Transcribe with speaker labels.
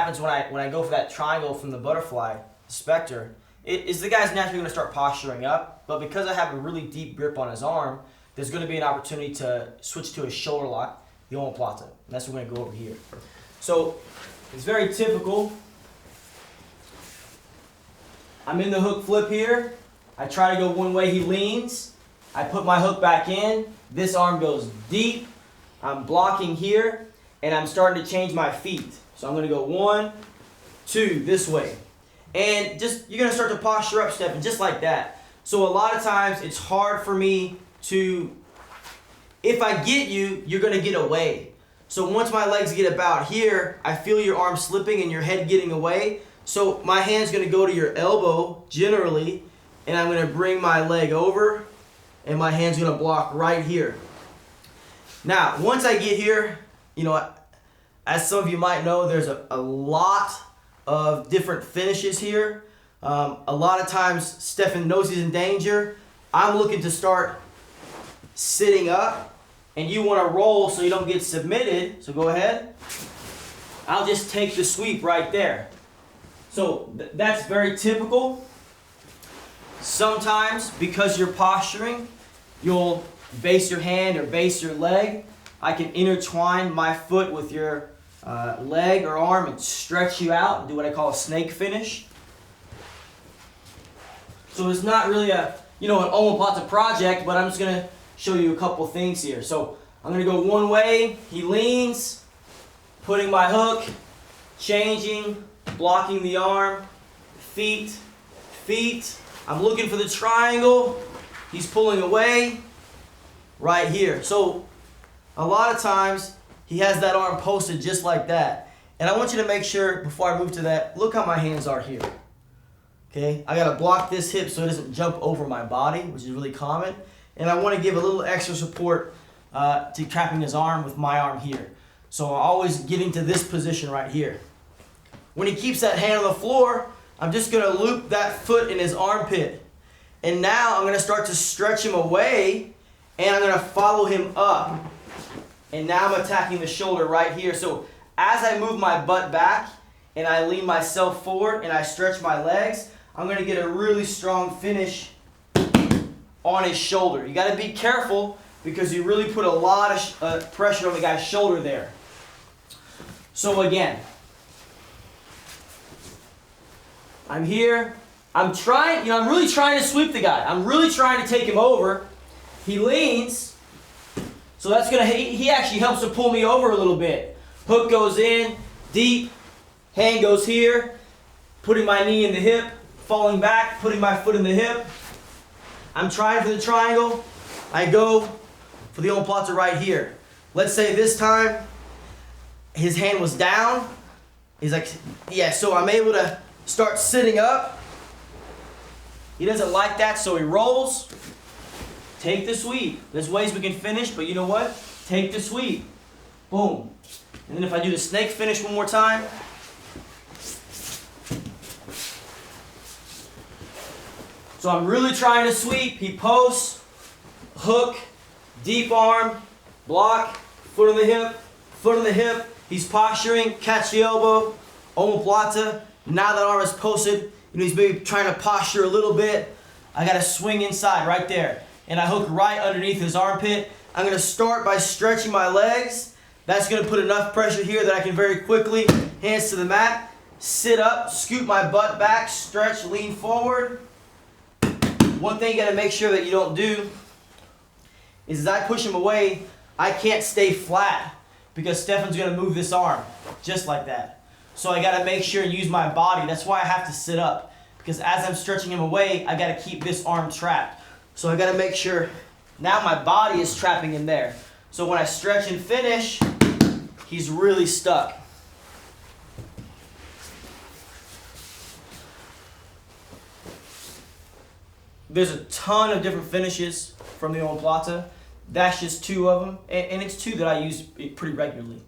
Speaker 1: happens when I go for that triangle from the butterfly, specter, is the guy's naturally going to start posturing up, but because I have a really deep grip on his arm, there's going to be an opportunity to switch to a shoulder lock, the Omoplata. And that's what we're going to go over here. So it's very typical. I'm in the hook flip here. I try to go one way, he leans. I put my hook back in. This arm goes deep. I'm blocking here, and I'm starting to change my feet. So I'm going to go 1, 2, this way. And just, you're going to start to posture up, Stephan, just like that. So a lot of times it's hard for me to, if I get you, you're going to get away. So once my legs get about here, I feel your arm slipping and your head getting away. So my hand's going to go to your elbow generally, and I'm going to bring my leg over, and my hand's going to block right here. Now, once I get here, you know, as some of you might know, there's a lot of different finishes here. A lot of times, Stephan knows he's in danger. I'm looking to start sitting up, and you want to roll so you don't get submitted. So go ahead. I'll just take the sweep right there. So that's very typical. Sometimes, because you're posturing, you'll base your hand or base your leg. I can intertwine my foot with your leg or arm and stretch you out and do what I call a snake finish. So it's not really an Omoplata project, but I'm just going to show you a couple things here. So I'm going to go one way, he leans, putting my hook, changing, blocking the arm, feet, feet. I'm looking for the triangle, he's pulling away, right here. So a lot of times he has that arm posted just like that. And I want you to make sure, before I move to that, look how my hands are here. Okay, I gotta block this hip so it doesn't jump over my body, which is really common. And I want to give a little extra support to trapping his arm with my arm here. So I'm always getting to this position right here. When he keeps that hand on the floor, I'm just gonna loop that foot in his armpit. And now I'm gonna start to stretch him away, and I'm gonna follow him up. And now I'm attacking the shoulder right here. So as I move my butt back and I lean myself forward and I stretch my legs, I'm going to get a really strong finish on his shoulder. You got to be careful because you really put a lot of pressure on the guy's shoulder there. So again, I'm here. I'm really trying to sweep the guy. I'm really trying to take him over. He leans. So that's going to, he actually helps to pull me over a little bit. Hook goes in, deep, hand goes here, putting my knee in the hip, falling back, putting my foot in the hip. I'm trying for the triangle. I go for the Omoplata right here. Let's say this time his hand was down. He's like, yeah, so I'm able to start sitting up. He doesn't like that, so he rolls. Take the sweep. There's ways we can finish, but you know what? Take the sweep. Boom. And then if I do the snake finish one more time. So I'm really trying to sweep. He posts, hook, deep arm, block, foot on the hip, foot on the hip. He's posturing, catch the elbow, Omoplata. Now that arm is posted, he's maybe trying to posture a little bit. I got to swing inside right there. And I hook right underneath his armpit. I'm going to start by stretching my legs. That's going to put enough pressure here that I can very quickly, hands to the mat, sit up, scoot my butt back, stretch, lean forward. One thing you got to make sure that you don't do is as I push him away, I can't stay flat because Stephan's going to move this arm just like that. So I got to make sure and use my body. That's why I have to sit up, because as I'm stretching him away, I got to keep this arm trapped. So I got to make sure now my body is trapping him there. So when I stretch and finish, he's really stuck. There's a ton of different finishes from the Omoplata. That's just 2 of them, and it's 2 that I use pretty regularly.